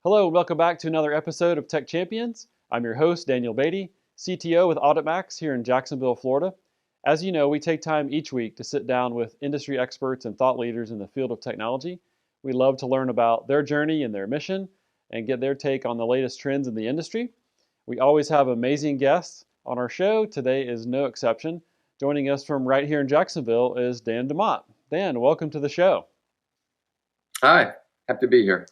Hello, and welcome back to another episode of Tech Champions. I'm your host, Daniel Beaty, CTO with AuditMax here in Jacksonville, Florida. As you know, we take time each week to sit down with industry experts and thought leaders in the field of technology. We love to learn about their journey and their mission and get their take on the latest trends in the industry. We always have amazing guests on our show. Today is no exception. Joining us from right here in Jacksonville is Dan DeMott. Dan, welcome to the show. Hi, happy to be here.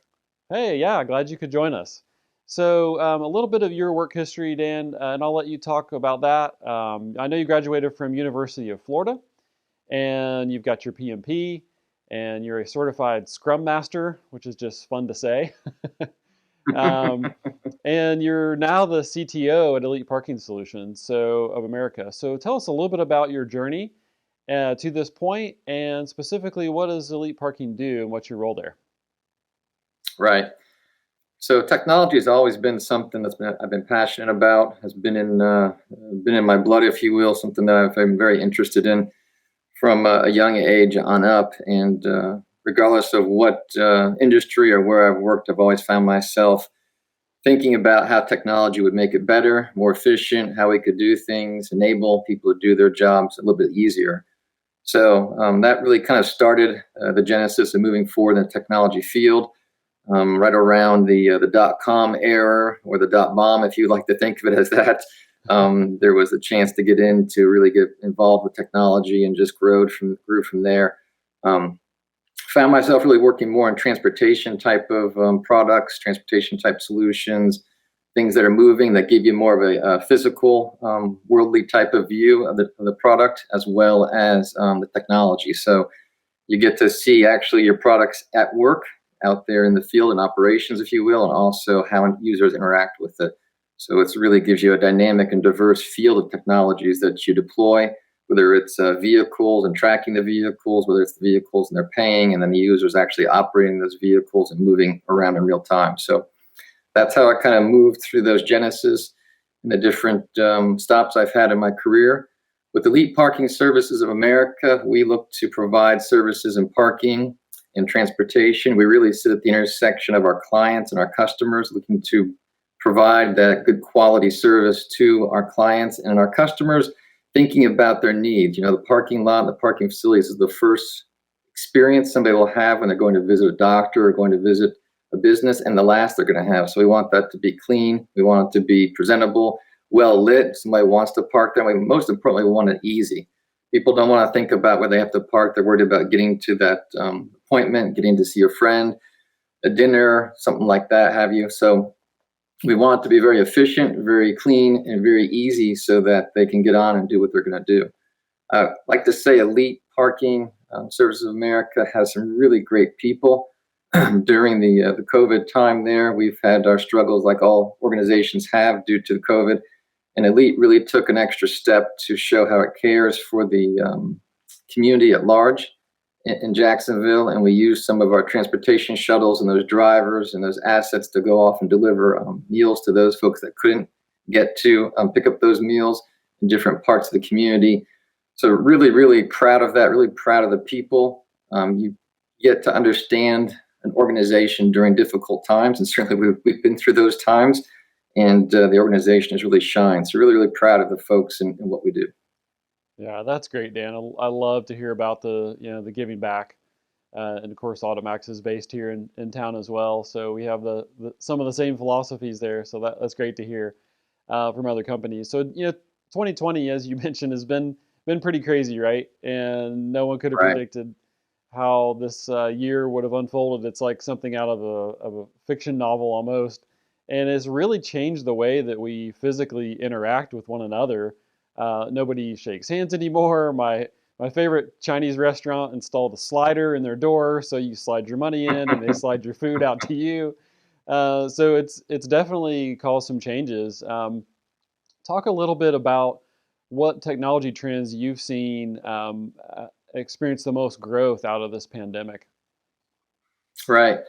Hey, yeah, glad you could join us. So, a little bit of your work history, Dan, and I'll let you talk about that. I know you graduated from University of Florida, and you've got your PMP, and you're a certified Scrum Master, which is just fun to say. um, and you're now the CTO at Elite Parking Solutions of America. So, tell us a little bit about your journey to this point, and specifically, what does Elite Parking do, and what's your role there? Right. So technology has always been something I've been passionate about, has been in my blood, if you will, something that I've been very interested in from a young age on up. And regardless of what industry or where I've worked, I've always found myself thinking about how technology would make it better, more efficient, how we could do things, enable people to do their jobs a little bit easier. So that really kind of started the genesis of moving forward in the technology field. Right around the .com era, or the .bomb, if you like to think of it as that, there was a chance to get in to really get involved with technology and just grew from there. Found myself really working more on transportation type of products, transportation type solutions, things that are moving that give you more of a physical, worldly type of view of the product, as well as the technology. So you get to see actually your products at work, out there in the field and operations, if you will, and also how users interact with it. So it really gives you a dynamic and diverse field of technologies that you deploy, whether it's vehicles and tracking the vehicles, whether it's the vehicles and they're paying, and then the users actually operating those vehicles and moving around in real time. So that's how I kind of moved through those genesis and the different stops I've had in my career. With Elite Parking Services of America, we look to provide services in parking and transportation. We really sit at the intersection of our clients and our customers, looking to provide that good quality service to our clients and our customers, thinking about their needs. You know, the parking lot, the parking facilities is the first experience somebody will have when they're going to visit a doctor or going to visit a business, and the last they're going to have. So we want that to be clean. We want it to be presentable, well lit. Somebody wants to park there. Most importantly, we want it easy. People don't want to think about where they have to park. They're worried about getting to that appointment, getting to see a friend, a dinner, something like that, have you. So we want it to be very efficient, very clean, and very easy so that they can get on and do what they're going to do. Like to say Elite Parking Services of America has some really great people. During the COVID time there, we've had our struggles like all organizations have due to COVID. And Elite really took an extra step to show how it cares for the community at large in Jacksonville. And we used some of our transportation shuttles and those drivers and those assets to go off and deliver meals to those folks that couldn't get to pick up those meals in different parts of the community. So really, really proud of that, really proud of the people. You get to understand an organization during difficult times. And certainly we've been through those times. And the organization has really shined. So really, really proud of the folks and what we do. Yeah, that's great, Dan. I love to hear about the giving back, and of course, AuditMax is based here in town as well. So we have some of the same philosophies there. So that's great to hear from other companies. So 2020, as you mentioned, has been pretty crazy, right? And no one could have predicted how this year would have unfolded. It's like something out of a fiction novel almost. And it's really changed the way that we physically interact with one another. Nobody shakes hands anymore. My favorite Chinese restaurant installed a slider in their door, so you slide your money in and they slide your food out to you. So it's definitely caused some changes. Talk a little bit about what technology trends you've seen experience the most growth out of this pandemic. Right.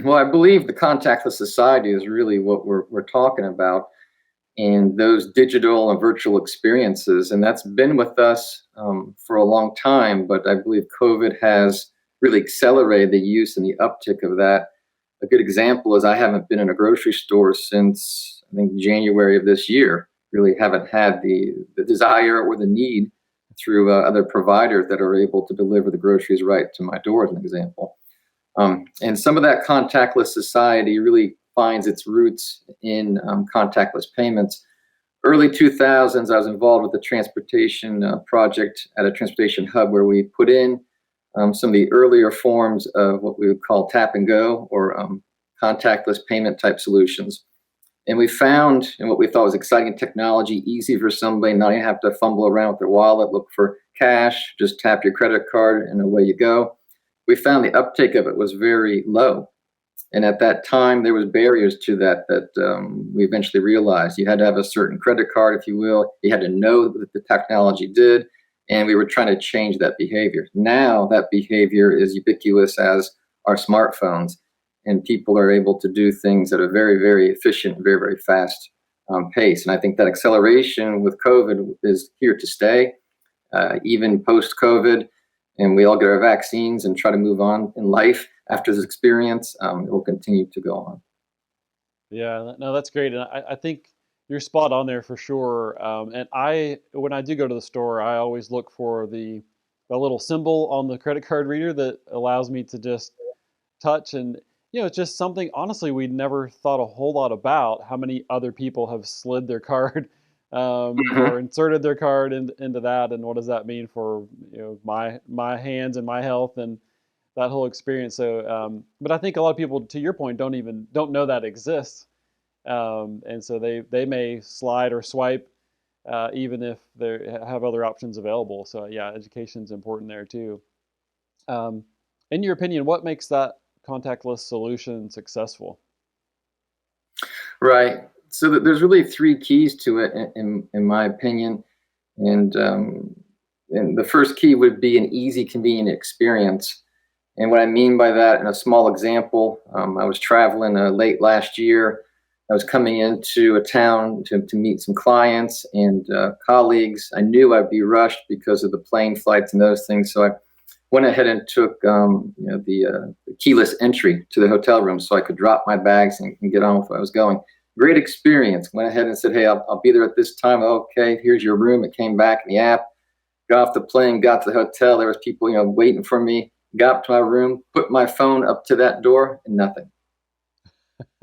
Well, I believe the contactless society is really what we're talking about, and those digital and virtual experiences. And that's been with us for a long time, but I believe COVID has really accelerated the use and the uptick of that. A good example is I haven't been in a grocery store since I think January of this year. Really haven't had the desire or the need through other providers that are able to deliver the groceries right to my door, as an example. And some of that contactless society really finds its roots in contactless payments. Early 2000s, I was involved with a transportation project at a transportation hub where we put in some of the earlier forms of what we would call tap and go, or contactless payment type solutions. And we found, in what we thought was exciting technology, easy for somebody, not even have to fumble around with their wallet, look for cash, just tap your credit card and away you go. We found the uptake of it was very low. And at that time, there was barriers to that we eventually realized. You had to have a certain credit card, if you will. You had to know what the technology did. And we were trying to change that behavior. Now that behavior is ubiquitous as our smartphones. And people are able to do things at a very, very efficient, very, very fast pace. And I think that acceleration with COVID is here to stay, even post-COVID. And we all get our vaccines and try to move on in life after this experience. It will continue to go on. Yeah, no, that's great. And I think you're spot on there for sure. And when I do go to the store, I always look for the little symbol on the credit card reader that allows me to just touch. And, it's just something, honestly, we never thought a whole lot about how many other people have slid their card or inserted their card into that. And what does that mean for, my hands and my health and that whole experience. So, but I think a lot of people, to your point, don't know that exists. And so they may slide or swipe, even if they have other options available. So yeah, education's important there too. In your opinion, what makes that contactless solution successful? Right. So there's really three keys to it, in my opinion. And the first key would be an easy, convenient experience. And what I mean by that, in a small example, I was traveling late last year. I was coming into a town to meet some clients and colleagues. I knew I'd be rushed because of the plane flights and those things. So I went ahead and took the keyless entry to the hotel room so I could drop my bags and get on with where I was going. Great experience. Went ahead and said, hey, I'll be there at this time. Okay, here's your room. It came back in the app. Got off the plane, got to the hotel. There was people waiting for me. Got up to my room, put my phone up to that door, and nothing.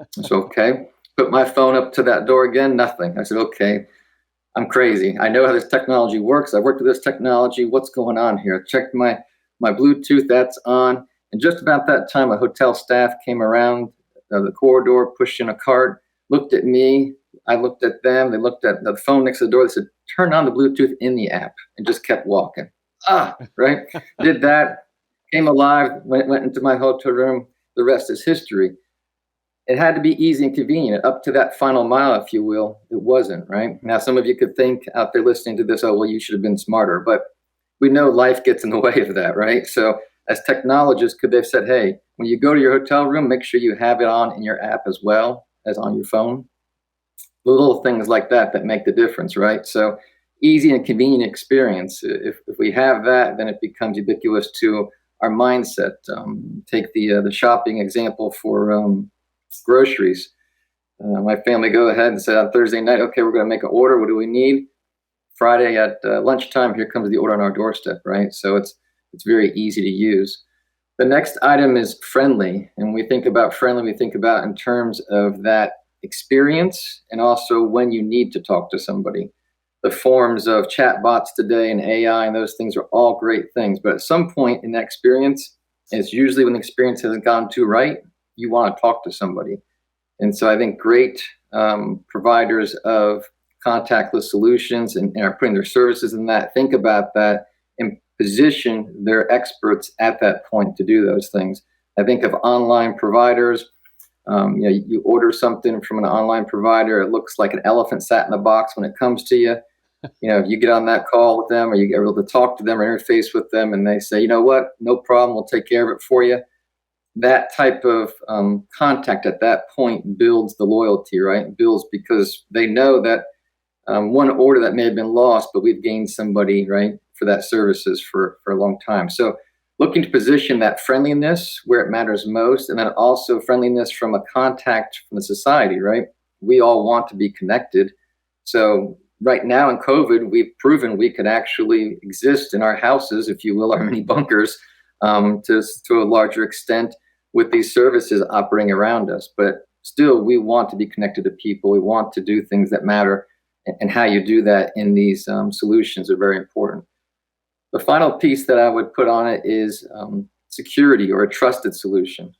I said, okay. Put my phone up to that door again, nothing. I said, okay, I'm crazy. I know how this technology works. I've worked with this technology. What's going on here? I checked my Bluetooth, that's on. And just about that time, a hotel staff came around the corridor, pushed in a cart, looked at me. I looked at them. They looked at the phone next to the door. They said, turn on the Bluetooth in the app, and just kept walking. Right? Did that. Came alive, went into my hotel room. The rest is history. It had to be easy and convenient. Up to that final mile, if you will, it wasn't, right? Now, some of you could think out there listening to this, oh, well, you should have been smarter. But we know life gets in the way of that, right? So as technologists, could they have said, hey, when you go to your hotel room, make sure you have it on in your app as well as on your phone? Little things like that make the difference, right? So easy and convenient experience. If we have that, then it becomes ubiquitous to our mindset. Take the shopping example for groceries. My family go ahead and say on Thursday night, okay, we're going to make an order. What do we need? Friday at lunchtime, here comes the order on our doorstep, right? So it's very easy to use. The next item is friendly. And when we think about friendly, we think about in terms of that experience and also when you need to talk to somebody. The forms of chatbots today and AI and those things are all great things. But at some point in that experience, it's usually when the experience hasn't gone too right, you want to talk to somebody. And so I think great providers of contactless solutions and are putting their services in that, think about that and position their experts at that point to do those things. I think of online providers. You order something from an online provider, it looks like an elephant sat in a box when it comes to you. You get on that call with them or you get able to talk to them or interface with them and they say, you know what, no problem, we'll take care of it for you. That type of contact at that point builds the loyalty, right? It builds because they know that one order that may have been lost, but we've gained somebody, right, for that services for a long time. So looking to position that friendliness where it matters most, and then also friendliness from a contact from the society, right? We all want to be connected. So right now in COVID, we've proven we could actually exist in our houses, if you will, our mini bunkers, to a larger extent with these services operating around us. But still, we want to be connected to people. We want to do things that matter, and how you do that in these solutions are very important. The final piece that I would put on it is security or a trusted solution.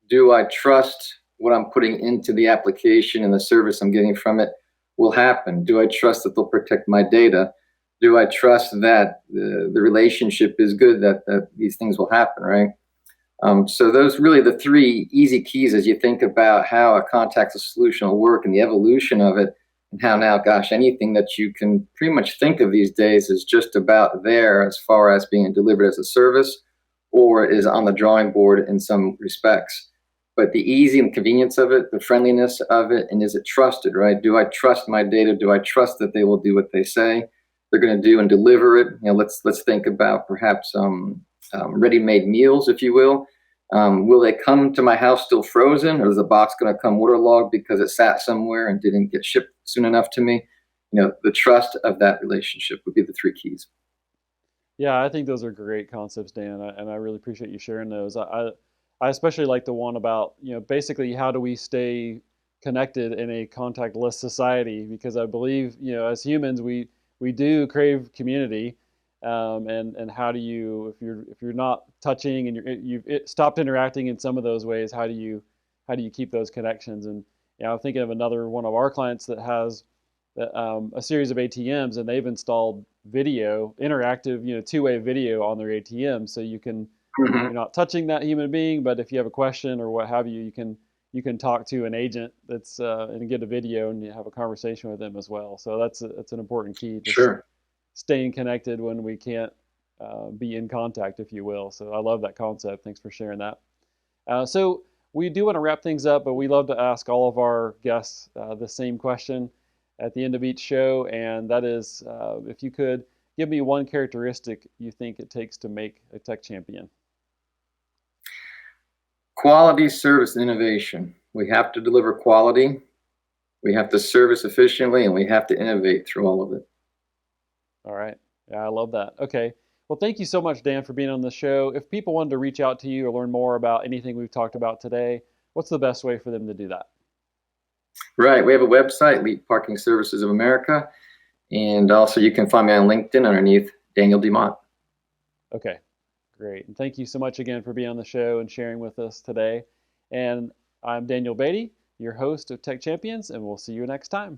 Do I trust what I'm putting into the application and the service I'm getting from it will happen? Do I trust that they'll protect my data? Do I trust that the relationship is good, that these things will happen, right? So those really the three easy keys as you think about how a contactless solution will work and the evolution of it, and how now, gosh, anything that you can pretty much think of these days is just about there as far as being delivered as a service or is on the drawing board in some respects. But the easy and convenience of it, the friendliness of it, and is it trusted, right? Do I trust my data? Do I trust that they will do what they say they're going to do and deliver it? Let's think about perhaps ready-made meals, if you will. Will they come to my house still frozen, or is the box going to come waterlogged because it sat somewhere and didn't get shipped soon enough to me? The trust of that relationship would be the three keys. Yeah, I think those are great concepts, Dan, and I really appreciate you sharing those. I especially like the one about, basically how do we stay connected in a contactless society? Because I believe, as humans, we do crave community, and how do you, if you're not touching and you've stopped interacting in some of those ways, how do you keep those connections? And I'm thinking of another one of our clients that has a series of ATMs, and they've installed video, interactive, two-way video on their ATM, so you're Mm-hmm. not touching that human being, but if you have a question or what have you, you can talk to an agent that's and get a video and you have a conversation with them as well. So that's an important key, just Sure. staying connected when we can't be in contact, if you will. So I love that concept. Thanks for sharing that. So we do want to wrap things up, but we love to ask all of our guests the same question at the end of each show, and that is, if you could give me one characteristic you think it takes to make a tech champion. Quality, service, and innovation. We have to deliver quality, we have to service efficiently, and we have to innovate through all of it. All right. Yeah, I love that. Okay. Well, thank you so much, Dan, for being on the show. If people wanted to reach out to you or learn more about anything we've talked about today, what's the best way for them to do that? Right. We have a website, Leap Parking Services of America. And also you can find me on LinkedIn underneath Daniel DeMott. Okay. Great. And thank you so much again for being on the show and sharing with us today. And I'm Daniel Beaty, your host of Tech Champions, and we'll see you next time.